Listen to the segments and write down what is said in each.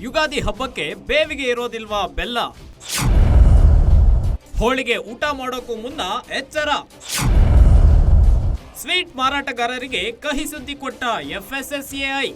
ಯುಗಾದಿ ಹಬ್ಬಕ್ಕೆ ಬೇವಿಗೆ ಇರೋದಿಲ್ವಾ ಬೆಲ್ಲ? ಹೋಳಿಗೆ ಊಟ ಮಾಡೋಕ್ಕೂ ಮುನ್ನ ಎಚ್ಚರ. ಸ್ವೀಟ್ ಮಾರಾಟಗಾರರಿಗೆ ಕಹಿ ಸುದ್ದಿ ಕೊಟ್ಟ FSSAI.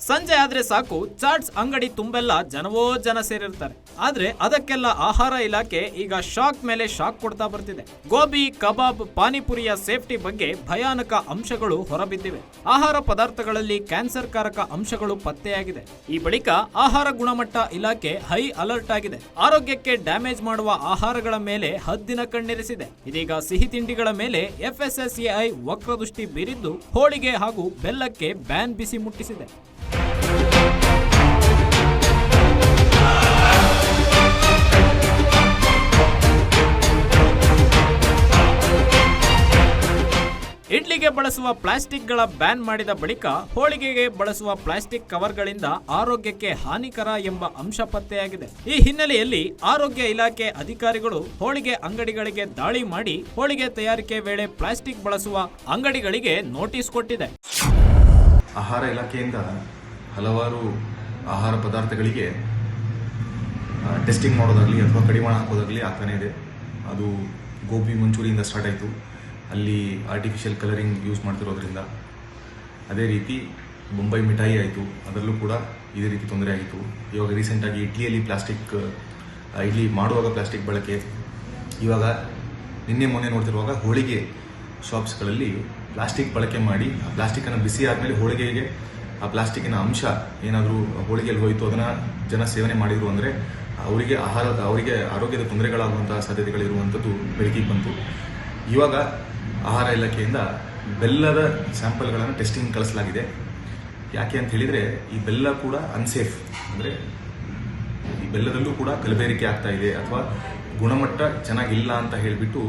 ಸಂಜೆ ಆದ್ರೆ ಸಾಕು, ಚಾಟ್ಸ್ ಅಂಗಡಿ ತುಂಬೆಲ್ಲ ಜನವೋ ಜನ ಸೇರಿರ್ತಾರೆ. ಆದ್ರೆ ಅದಕ್ಕೆಲ್ಲ ಆಹಾರ ಇಲಾಖೆ ಈಗ ಶಾಕ್ ಮೇಲೆ ಶಾಕ್ ಕೊಡ್ತಾ ಬರ್ತಿದೆ. ಗೋಬಿ, ಕಬಾಬ್, ಪಾನಿಪುರಿಯ ಸೇಫ್ಟಿ ಬಗ್ಗೆ ಭಯಾನಕ ಅಂಶಗಳು ಹೊರಬಿದ್ದಿವೆ. ಆಹಾರ ಪದಾರ್ಥಗಳಲ್ಲಿ ಕ್ಯಾನ್ಸರ್ ಕಾರಕ ಅಂಶಗಳು ಪತ್ತೆಯಾಗಿದೆ. ಈ ಬಳಿಕ ಆಹಾರ ಗುಣಮಟ್ಟ ಇಲಾಖೆ ಹೈ ಅಲರ್ಟ್ ಆಗಿದೆ. ಆರೋಗ್ಯಕ್ಕೆ ಡ್ಯಾಮೇಜ್ ಮಾಡುವ ಆಹಾರಗಳ ಮೇಲೆ ಹದ್ದಿನ ಕಣ್ಣಿರಿಸಿದೆ. ಇದೀಗ ಸಿಹಿ ತಿಂಡಿಗಳ ಮೇಲೆ FSSAI ವಕ್ರದೃಷ್ಟಿ ಬೀರಿದ್ದು ಹೋಳಿಗೆ ಹಾಗೂ ಬೆಲ್ಲಕ್ಕೆ ಬ್ಯಾನ್ ಬಿಸಿ ಮುಟ್ಟಿಸಿದೆ. ಇಡ್ಲಿಗೆ ಬಳಸುವ ಪ್ಲಾಸ್ಟಿಕ್ಗಳ ಬ್ಯಾನ್ ಮಾಡಿದ ಬಳಿಕ ಹೋಳಿಗೆಗೆ ಬಳಸುವ ಪ್ಲಾಸ್ಟಿಕ್ ಕವರ್ಗಳಿಂದ ಆರೋಗ್ಯಕ್ಕೆ ಹಾನಿಕರ ಎಂಬ ಅಂಶ ಪತ್ತೆಯಾಗಿದೆ. ಈ ಹಿನ್ನೆಲೆಯಲ್ಲಿ ಆರೋಗ್ಯ ಇಲಾಖೆ ಅಧಿಕಾರಿಗಳು ಹೋಳಿಗೆ ಅಂಗಡಿಗಳಿಗೆ ದಾಳಿ ಮಾಡಿ ಹೋಳಿಗೆ ತಯಾರಿಕೆ ವೇಳೆ ಪ್ಲಾಸ್ಟಿಕ್ ಬಳಸುವ ಅಂಗಡಿಗಳಿಗೆ ನೋಟಿಸ್ ಕೊಟ್ಟಿದೆ. ಆಹಾರ ಇಲಾಖೆಯಿಂದ ಹಲವಾರು ಆಹಾರ ಪದಾರ್ಥಗಳಿಗೆ ಟೆಸ್ಟಿಂಗ್ ಮಾಡೋದಾಗಲಿ ಅಥವಾ ಕಡಿವಾಣ ಹಾಕೋದಾಗಲಿ ಆಗ್ತಾನೆ ಇದೆ. ಅದು ಗೋಬಿ ಮಂಚೂರಿಯಿಂದ ಸ್ಟಾರ್ಟ್ ಆಯಿತು. ಅಲ್ಲಿ ಆರ್ಟಿಫಿಷಿಯಲ್ ಕಲರಿಂಗ್ ಯೂಸ್ ಮಾಡ್ತಿರೋದ್ರಿಂದ. ಅದೇ ರೀತಿ ಮುಂಬೈ ಮಿಠಾಯಿ ಆಯಿತು, ಅದರಲ್ಲೂ ಕೂಡ ಇದೇ ರೀತಿ ತೊಂದರೆ ಆಗಿತ್ತು. ಇವಾಗ ರೀಸೆಂಟಾಗಿ ಇಡ್ಲಿಯಲ್ಲಿ ಇಡ್ಲಿ ಮಾಡುವಾಗ ಪ್ಲಾಸ್ಟಿಕ್ ಬಳಕೆ. ಇವಾಗ ನಿನ್ನೆ ಮೊನ್ನೆ ನೋಡ್ತಿರುವಾಗ ಹೋಳಿಗೆ ಶಾಪ್ಸ್ಗಳಲ್ಲಿ ಪ್ಲಾಸ್ಟಿಕ್ ಬಳಕೆ ಮಾಡಿ ಆ ಪ್ಲಾಸ್ಟಿಕ್ಕನ್ನು ಬಿಸಿ ಆದಮೇಲೆ ಹೋಳಿಗೆಗೆ ಆ ಪ್ಲಾಸ್ಟಿಕ್ಕಿನ ಅಂಶ ಏನಾದರೂ ಹೋಳಿಗೆಯಲ್ಲಿ ಹೋಯಿತು, ಅದನ್ನು ಜನ ಸೇವನೆ ಮಾಡಿದರು ಅಂದರೆ ಅವರಿಗೆ ಆರೋಗ್ಯದ ತೊಂದರೆಗಳಾಗುವಂತಹ ಸಾಧ್ಯತೆಗಳಿರುವಂಥದ್ದು ಬೆಳಕಿಗೆ ಬಂತು. ಇವಾಗ ಆಹಾರ ಇಲಾಖೆಯಿಂದ ಬೆಲ್ಲದ ಸ್ಯಾಂಪಲ್ಗಳನ್ನು ಟೆಸ್ಟಿಂಗ್ ಕಳಿಸಲಾಗಿದೆ. ಯಾಕೆ ಅಂತ ಹೇಳಿದರೆ ಈ ಬೆಲ್ಲ ಕೂಡ ಅನ್ಸೇಫ್, ಅಂದರೆ ಈ ಬೆಲ್ಲದಲ್ಲೂ ಕೂಡ ಕಲಬೆರಕೆ ಆಗ್ತಾ ಇದೆ ಅಥವಾ ಗುಣಮಟ್ಟ ಚೆನ್ನಾಗಿಲ್ಲ ಅಂತ ಹೇಳಿಬಿಟ್ಟು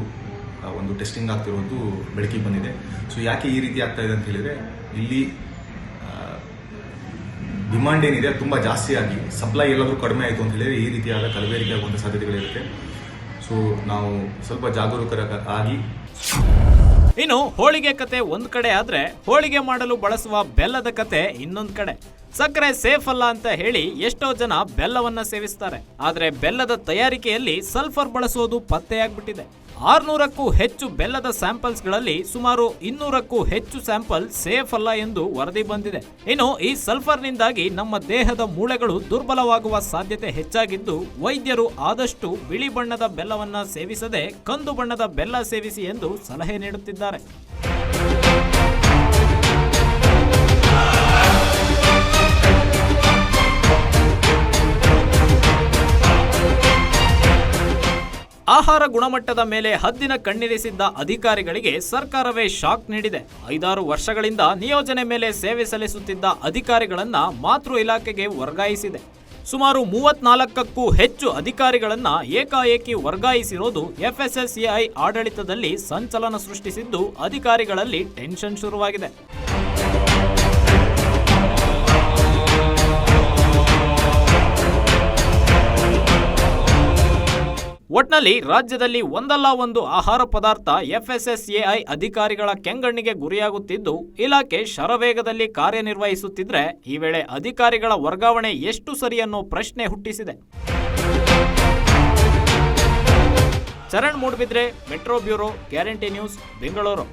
ಒಂದು ಟೆಸ್ಟಿಂಗ್ ಆಗ್ತಿರೋದು ಬೆಳಕಿಗೆ ಬಂದಿದೆ. ಸೊ ಯಾಕೆ ಈ ರೀತಿ ಆಗ್ತಾ ಇದೆ ಅಂತ ಹೇಳಿದರೆ ಇಲ್ಲಿ ಡಿಮಾಂಡ್ ಏನಿದೆ ತುಂಬ ಜಾಸ್ತಿ ಆಗಿ ಸಪ್ಲೈ ಎಲ್ಲಾದರೂ ಕಡಿಮೆ ಆಯಿತು ಅಂತ ಹೇಳಿದರೆ ಈ ರೀತಿಯಾದ ಕಲಬೆರಕೆ ಆಗುವಂಥ ಸಾಧ್ಯತೆಗಳಿರುತ್ತೆ. ಸೊ ನಾವು ಸ್ವಲ್ಪ ಜಾಗರೂಕರಾಗಿ. ಇನ್ನು ಹೋಳಿಗೆ ಕತೆ ಒಂದ್ ಕಡೆ ಆದ್ರೆ ಹೋಳಿಗೆ ಮಾಡಲು ಬಳಸುವ ಬೆಲ್ಲದ ಕತೆ ಇನ್ನೊಂದ್ ಕಡೆ. ಸಕ್ಕರೆ ಸೇಫ್ ಅಲ್ಲ ಅಂತ ಹೇಳಿ ಎಷ್ಟೋ ಜನ ಬೆಲ್ಲವನ್ನ ಸೇವಿಸ್ತಾರೆ. ಆದ್ರೆ ಬೆಲ್ಲದ ತಯಾರಿಕೆಯಲ್ಲಿ ಸಲ್ಫರ್ ಬಳಸೋದು ಪತ್ತೆಯಾಗ್ಬಿಟ್ಟಿದೆ. 600ಕ್ಕೂ ಹೆಚ್ಚು ಬೆಲ್ಲದ ಸ್ಯಾಂಪಲ್ಸ್ಗಳಲ್ಲಿ ಸುಮಾರು 200ಕ್ಕೂ ಹೆಚ್ಚು ಸ್ಯಾಂಪಲ್ ಸೇಫ್ ಅಲ್ಲ ಎಂದು ವರದಿ ಬಂದಿದೆ. ಇನ್ನು ಈ ಸಲ್ಫರ್ನಿಂದಾಗಿ ನಮ್ಮ ದೇಹದ ಮೂಳೆಗಳು ದುರ್ಬಲವಾಗುವ ಸಾಧ್ಯತೆ ಹೆಚ್ಚಾಗಿದ್ದು, ವೈದ್ಯರು ಆದಷ್ಟು ಬಿಳಿ ಬಣ್ಣದ ಬೆಲ್ಲವನ್ನ ಸೇವಿಸದೆ ಕಂದು ಬಣ್ಣದ ಬೆಲ್ಲ ಸೇವಿಸಿ ಎಂದು ಸಲಹೆ ನೀಡುತ್ತಿದ್ದಾರೆ. ಆಹಾರ ಗುಣಮಟ್ಟದ ಮೇಲೆ ಹದ್ದಿನ ಕಣ್ಣಿರಿಸಿದ್ದ ಅಧಿಕಾರಿಗಳಿಗೆ ಸರ್ಕಾರವೇ ಶಾಕ್ ನೀಡಿದೆ. 5-6 ವರ್ಷಗಳಿಂದ ನಿಯೋಜನೆ ಮೇಲೆ ಸೇವೆ ಸಲ್ಲಿಸುತ್ತಿದ್ದ ಅಧಿಕಾರಿಗಳನ್ನ ಮಾತೃ ಇಲಾಖೆಗೆ ವರ್ಗಾಯಿಸಿದೆ. ಸುಮಾರು 34ಕ್ಕೂ ಹೆಚ್ಚು ಅಧಿಕಾರಿಗಳನ್ನ ಏಕಾಏಕಿ ವರ್ಗಾಯಿಸಿರೋದು FSSAI ಆಡಳಿತದಲ್ಲಿ ಸಂಚಲನ ಸೃಷ್ಟಿಸಿದ್ದು, ಅಧಿಕಾರಿಗಳಲ್ಲಿ ಟೆನ್ಷನ್ ಶುರುವಾಗಿದೆ. ಒಟ್ನಲ್ಲಿ ರಾಜ್ಯದಲ್ಲಿ ಒಂದಲ್ಲ ಒಂದು ಆಹಾರ ಪದಾರ್ಥ FSSAI ಅಧಿಕಾರಿಗಳ ಕೆಂಗಣ್ಣಿಗೆ ಗುರಿಯಾಗುತ್ತಿದ್ದು, ಇಲಾಖೆ ಶರವೇಗದಲ್ಲಿ ಕಾರ್ಯನಿರ್ವಹಿಸುತ್ತಿದ್ರೆ ಈ ವೇಳೆ ಅಧಿಕಾರಿಗಳ ವರ್ಗಾವಣೆ ಎಷ್ಟು ಸರಿ ಅನ್ನೋ ಪ್ರಶ್ನೆ ಹುಟ್ಟಿಸಿದೆ. Charan Moodbidri, metro bureau, guarantee news, Bengaluru.